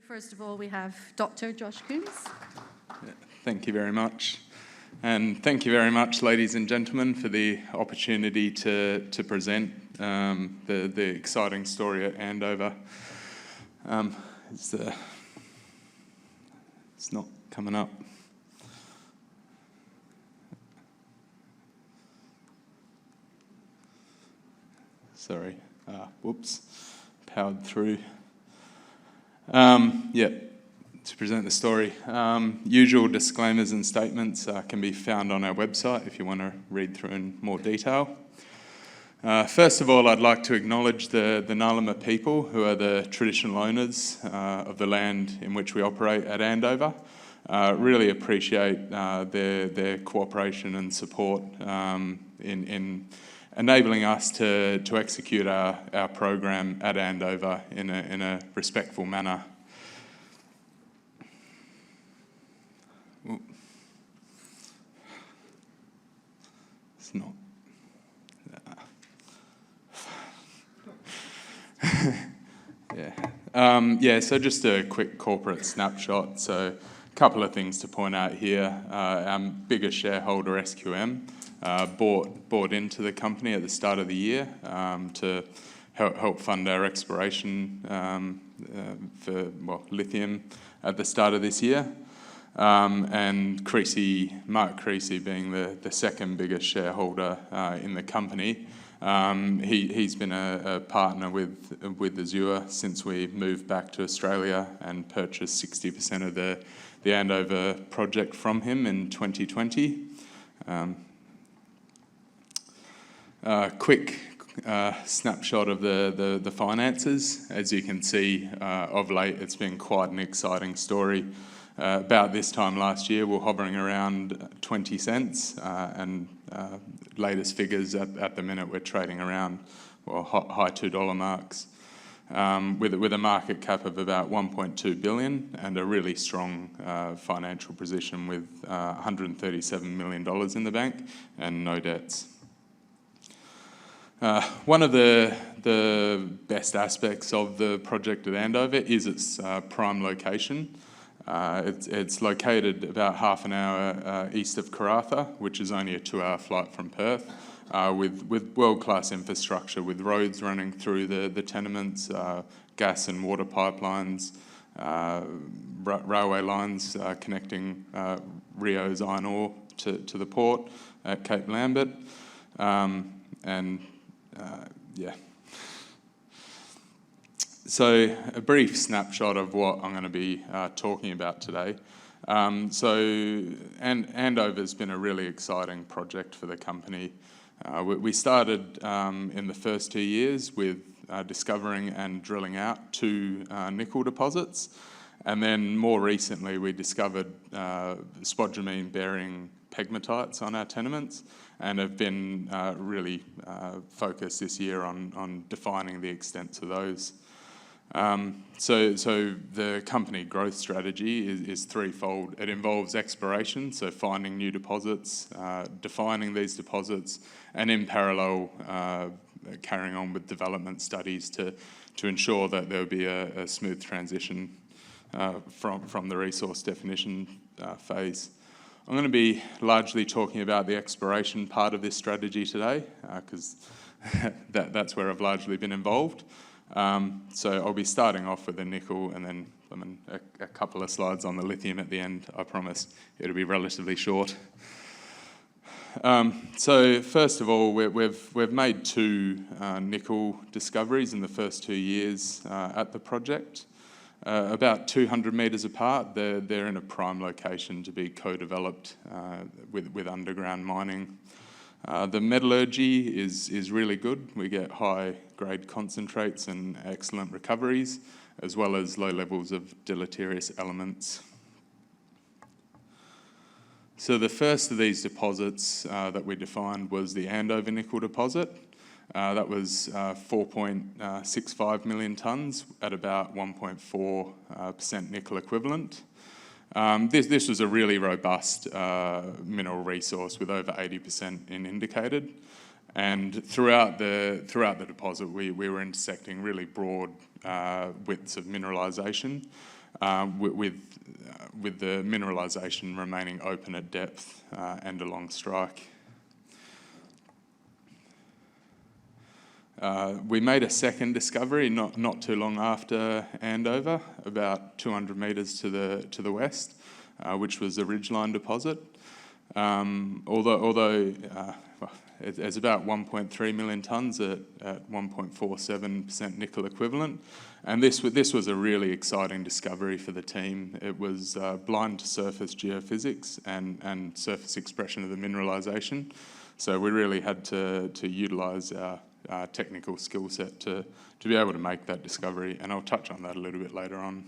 First of all, we have Dr. Josh Coombs. Thank you very much. And thank you very much, ladies and gentlemen, for the opportunity to present the exciting story at Andover. It's not coming up. Sorry. Whoops. Powered through. To present the story. Usual disclaimers and statements can be found on our website if you want to read through in more detail. First of all, I'd like to acknowledge the Ngalama people, who are the traditional owners of the land in which we operate at Andover. Really appreciate their cooperation and support in enabling us to execute our program at Andover in a respectful manner. It's not. So just a quick corporate snapshot. So a couple of things to point out here. Our biggest shareholder, SQM, bought into the company at the start of the year to help fund our exploration for lithium at the start of this year. And Mark Creasy being the second biggest shareholder in the company. He's been a partner with Azure since we moved back to Australia and purchased 60% of the Andover project from him in 2020. Quick snapshot of the finances. As you can see, of late it's been quite an exciting story. About this time last year, we're hovering around 20 cents, and latest figures at the minute we're trading around high $2 marks, with a market cap of about 1.2 billion and a really strong financial position with $137 million in the bank and no debts. One of the best aspects of the project at Andover is its prime location. It's located about half an hour east of Karratha, which is only a 2-hour flight from Perth, with world-class infrastructure, with roads running through the tenements, gas and water pipelines, railway lines connecting Rio's iron ore to the port at Cape Lambert, So a brief snapshot of what I'm going to be talking about today. Andover's been a really exciting project for the company. We started in the first 2 years with discovering and drilling out 2 nickel deposits, and then more recently we discovered spodumene-bearing pegmatites on our tenements, and have been really focused this year on defining the extent to those. So the company growth strategy is threefold. It involves exploration, so finding new deposits, defining these deposits, and in parallel carrying on with development studies to ensure that there will be a smooth transition from the resource definition phase. I'm going to be largely talking about the exploration part of this strategy today, because that's where I've largely been involved. So I'll be starting off with the nickel and then a couple of slides on the lithium at the end. I promise it'll be relatively short. So first of all, we've made 2 nickel discoveries in the first 2 years at the project. About 200 metres apart. They're in a prime location to be co-developed with underground mining. The metallurgy is really good. We get high-grade concentrates and excellent recoveries, as well as low levels of deleterious elements. So the first of these deposits that we defined was the Andover nickel deposit. That was 4.65 million tonnes at about 1.4% nickel equivalent. This was a really robust mineral resource with over 80% in indicated, and throughout the deposit we were intersecting really broad widths of mineralisation. with the mineralisation remaining open at depth and along strike. We made a second discovery not too long after Andover, about 200 metres to the west, which was the Ridgeline deposit. Although it's about 1.3 million tonnes at 1.47% nickel equivalent, and this was a really exciting discovery for the team. It was blind to surface geophysics and surface expression of the mineralisation, so we really had to utilise our technical skill set to be able to make that discovery, and I'll touch on that a little bit later on.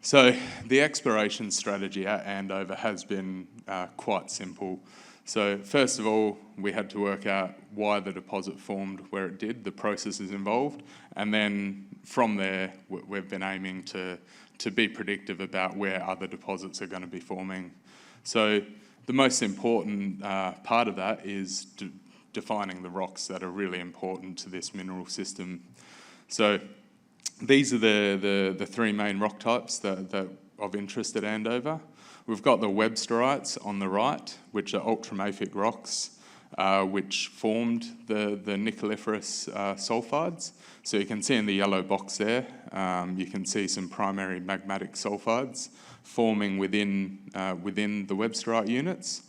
So the exploration strategy at Andover has been quite simple. So first of all, we had to work out why the deposit formed where it did, the processes involved, and then from there we've been aiming to be predictive about where other deposits are going to be forming. So the most important part of that is defining the rocks that are really important to this mineral system. So these are the three main rock types that of interest at Andover. We've got the Websterites on the right, which are ultramafic rocks, which formed the nickeliferous sulfides. So you can see in the yellow box there, you can see some primary magmatic sulfides forming within the Websterite units.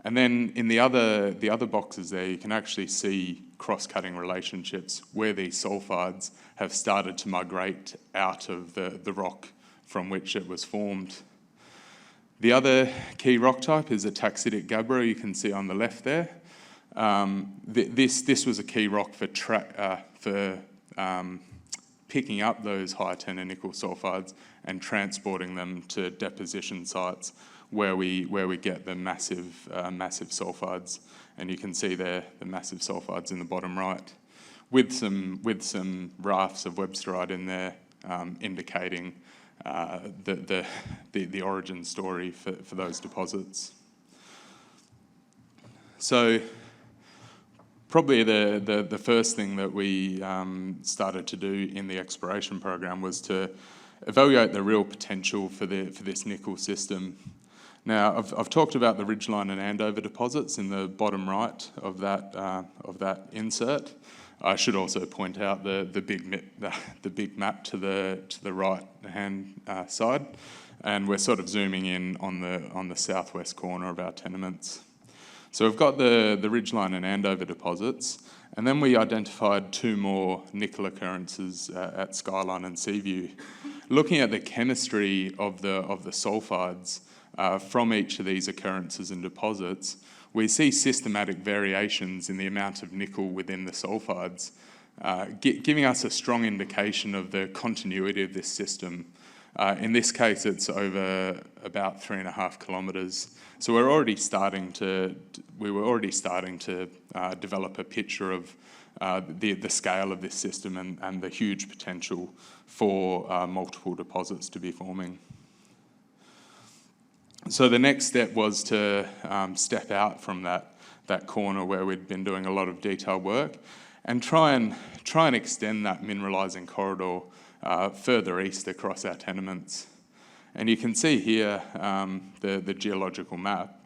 And then in the other boxes there, you can actually see cross-cutting relationships where these sulfides have started to migrate out of the rock from which it was formed. The other key rock type is a taxidic gabbro, you can see on the left there. This was a key rock for picking up those high tenor nickel sulfides and transporting them to deposition sites where we get the massive sulfides, and you can see there the massive sulfides in the bottom right, with some rafts of Websterite in there, indicating the origin story for those deposits. So probably the first thing that we started to do in the exploration program was to evaluate the real potential for this nickel system. Now, I've talked about the Ridgeline and Andover deposits in the bottom right of that insert. I should also point out the big map to the right hand side, and we're sort of zooming in on the southwest corner of our tenements. So we've got the Ridgeline and Andover deposits, and then we identified two more nickel occurrences at Skyline and Seaview. Looking at the chemistry of the sulfides from each of these occurrences and deposits, we see systematic variations in the amount of nickel within the sulfides, giving us a strong indication of the continuity of this system. In this case, it's over about 3.5 kilometres. So we were already starting to develop a picture of the scale of this system and the huge potential for multiple deposits to be forming. So the next step was to step out from that corner where we'd been doing a lot of detailed work and try and extend that mineralising corridor further east across our tenements. And you can see here the geological map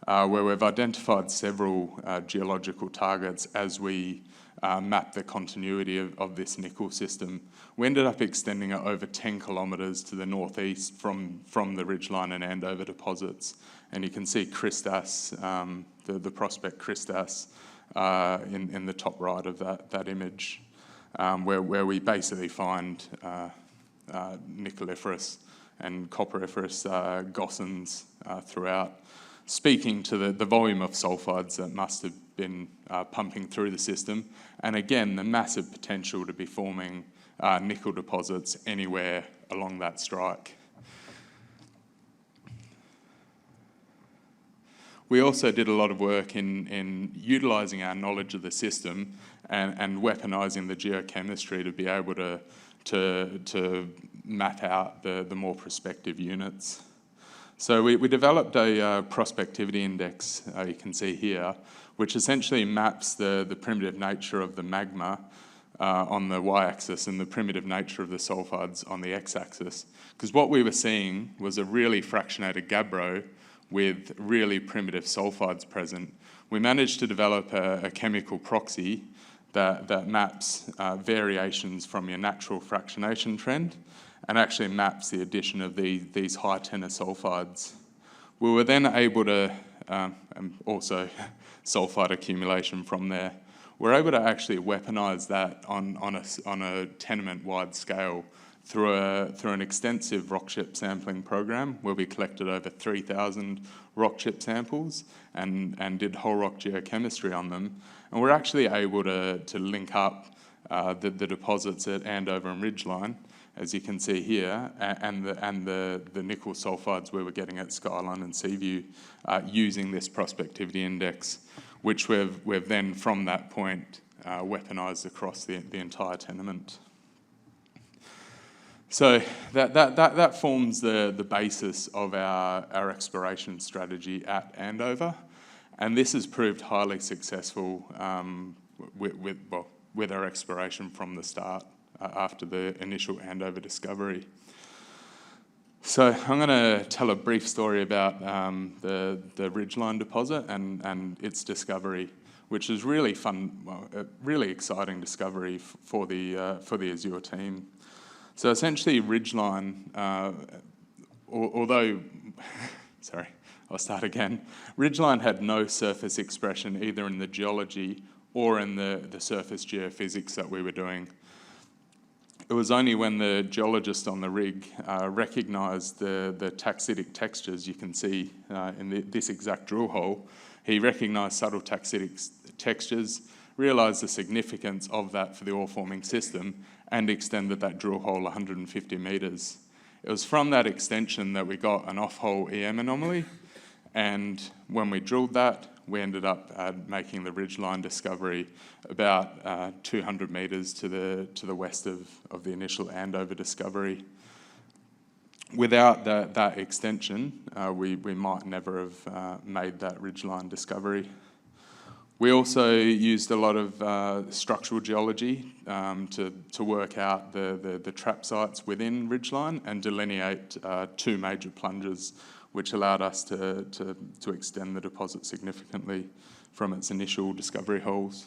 where we've identified several geological targets as we map the continuity of this nickel system. We ended up extending it over 10 kilometres to the northeast from the Ridgeline and Andover deposits. And you can see Christas, the prospect Christas, in the top right of that image, where we basically find nickeliferous and copperiferous gossans throughout, speaking to the volume of sulfides that must have been pumping through the system, and again the massive potential to be forming nickel deposits anywhere along that strike. We also did a lot of work in utilising our knowledge of the system and weaponising the geochemistry to be able to map out the more prospective units. So we developed a prospectivity index, you can see here, which essentially maps the primitive nature of the magma on the y-axis and the primitive nature of the sulfides on the x-axis. Because what we were seeing was a really fractionated gabbro with really primitive sulfides present. We managed to develop a chemical proxy that maps variations from your natural fractionation trend and actually maps the addition of these high tenor sulfides. We were then able to, and also sulfide accumulation from there, we're able to actually weaponize that on a tenement-wide scale through an extensive rock chip sampling program where we collected over 3,000 rock chip samples and did whole rock geochemistry on them. And we're actually able to link up the deposits at Andover and Ridgeline, as you can see here, and the nickel sulfides we were getting at Skyline and Seaview using this prospectivity index, which we've then from that point weaponized across the entire tenement. So that forms the basis of our exploration strategy at Andover, and this has proved highly successful with our exploration from the start after the initial Andover discovery. So I'm going to tell a brief story about the Ridgeline deposit and its discovery, which is really fun, a really exciting discovery for the Azure team. So essentially, Ridgeline, although, sorry, I'll start again. Ridgeline had no surface expression either in the geology or in the surface geophysics that we were doing. It was only when the geologist on the rig recognised the taxitic textures you can see in this exact drill hole. He recognised subtle taxitic textures, realised the significance of that for the ore-forming system, and extended that drill hole 150 metres. It was from that extension that we got an off-hole EM anomaly, and when we drilled that, we ended up making the Ridgeline discovery about 200 metres to the west of the initial Andover discovery. Without that extension, we might never have made that Ridgeline discovery. We also used a lot of structural geology to work out the trap sites within Ridgeline and delineate two major plunges, which allowed us to extend the deposit significantly from its initial discovery holes.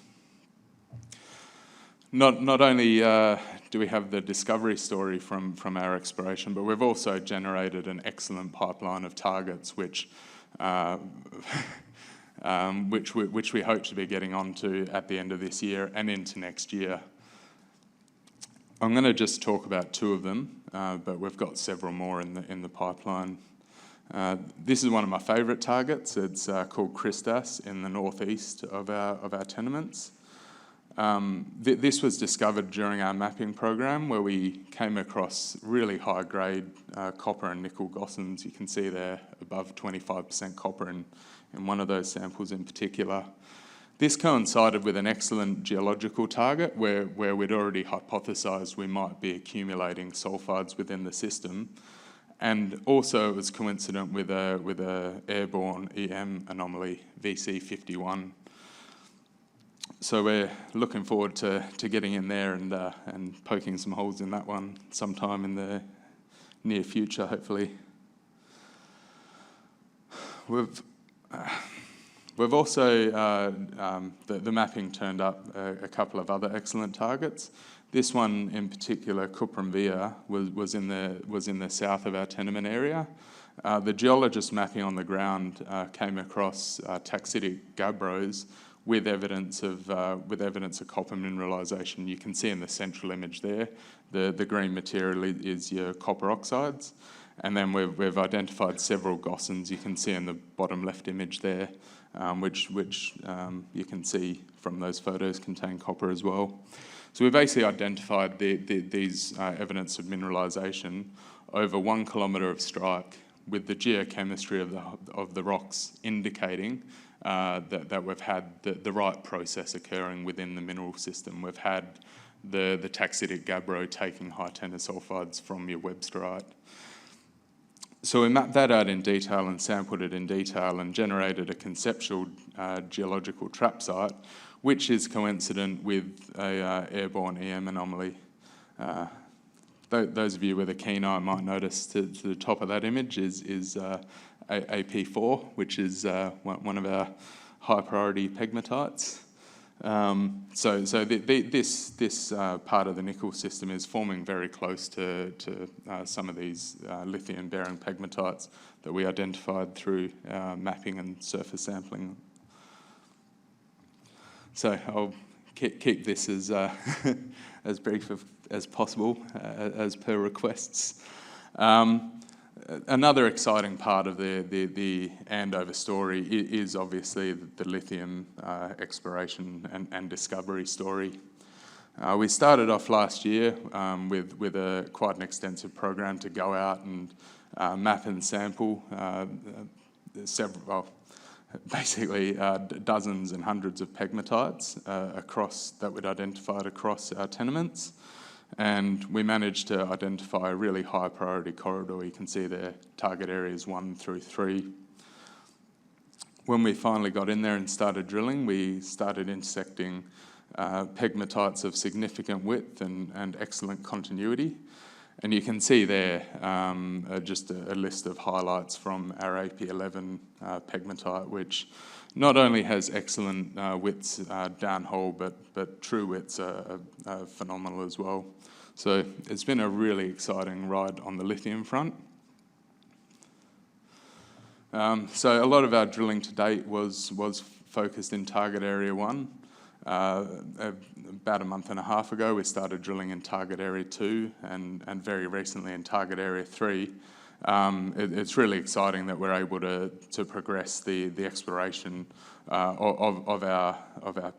Not only do we have the discovery story from our exploration, but we've also generated an excellent pipeline of targets which we hope to be getting onto at the end of this year and into next year. I'm going to just talk about two of them, but we've got several more in the pipeline. This is one of my favourite targets. It's called Christas in the northeast of our tenements. This was discovered during our mapping program where we came across really high-grade copper and nickel gossans. You can see there above 25% copper in one of those samples in particular. This coincided with an excellent geological target where we'd already hypothesised we might be accumulating sulfides within the system. And also it was coincident with a airborne EM anomaly, VC51. So we're looking forward to getting in there and poking some holes in that one sometime in the near future, hopefully. We've also, the mapping turned up a couple of other excellent targets. This one in particular, Cuprum was in the south of our tenement area. The geologist mapping on the ground came across taxitic gabbros with evidence of copper mineralisation. You can see in the central image there, the green material is your copper oxides. And then we've identified several gossans. You can see in the bottom left image there, which you can see from those photos contain copper as well. So we basically identified these evidence of mineralisation over 1 kilometre of strike, with the geochemistry of the rocks indicating that we've had the right process occurring within the mineral system. We've had the taxitic gabbro taking high tenor sulfides from your websterite. So we mapped that out in detail and sampled it in detail and generated a conceptual geological trap site, which is coincident with a airborne EM anomaly. Those of you with a keen eye might notice to the top of that image is AP4, which is one of our high priority pegmatites. This part of the nickel system is forming very close to some of these lithium-bearing pegmatites that we identified through mapping and surface sampling. So I'll keep this as as brief as possible, as per requests. Another exciting part of the Andover story is obviously the lithium exploration and discovery story. We started off last year with quite an extensive program to go out and map and sample basically dozens and hundreds of pegmatites that we'd identified across our tenements. And we managed to identify a really high priority corridor. You can see there target areas 1 through 3. When we finally got in there and started drilling, we started intersecting pegmatites of significant width and excellent continuity. And you can see there just a list of highlights from our AP11 pegmatite, which not only has excellent widths downhole, but true widths are phenomenal as well. So it's been a really exciting ride on the lithium front. So a lot of our drilling to date was focused in target area 1. About a month and a half ago, we started drilling in target area 2 and very recently in target area 3. It's really exciting that we're able to progress the exploration of our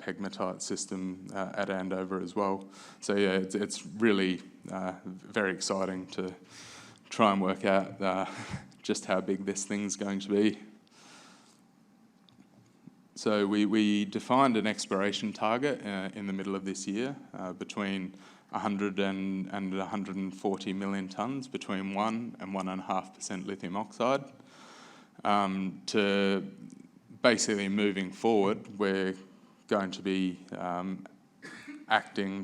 pegmatite system at Andover as well. So yeah, it's really very exciting to try and work out just how big this thing's going to be. So we defined an exploration target in the middle of this year between 100 and 140 million tonnes, between 1 and 1.5% lithium oxide. To basically moving forward, we're going to be acting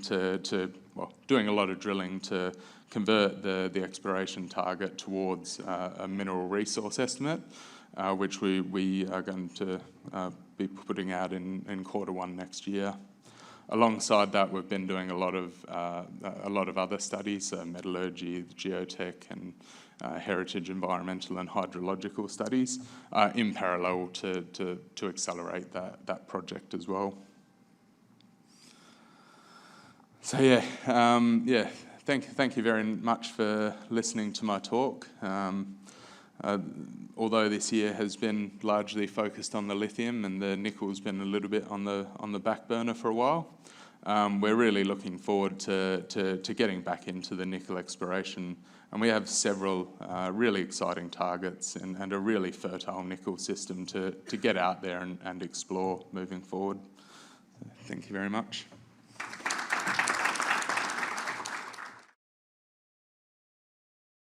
doing a lot of drilling to convert the exploration target towards a mineral resource estimate, which we are going to be putting out in Q1 next year. Alongside that, we've been doing a lot of other studies, metallurgy, geotech, and heritage, environmental, and hydrological studies in parallel to accelerate that project as well. So yeah, thank you very much for listening to my talk. Although this year has been largely focused on the lithium and the nickel's been a little bit on the back burner for a while, we're really looking forward to getting back into the nickel exploration. And we have several really exciting targets and a really fertile nickel system to get out there and explore moving forward. Thank you very much.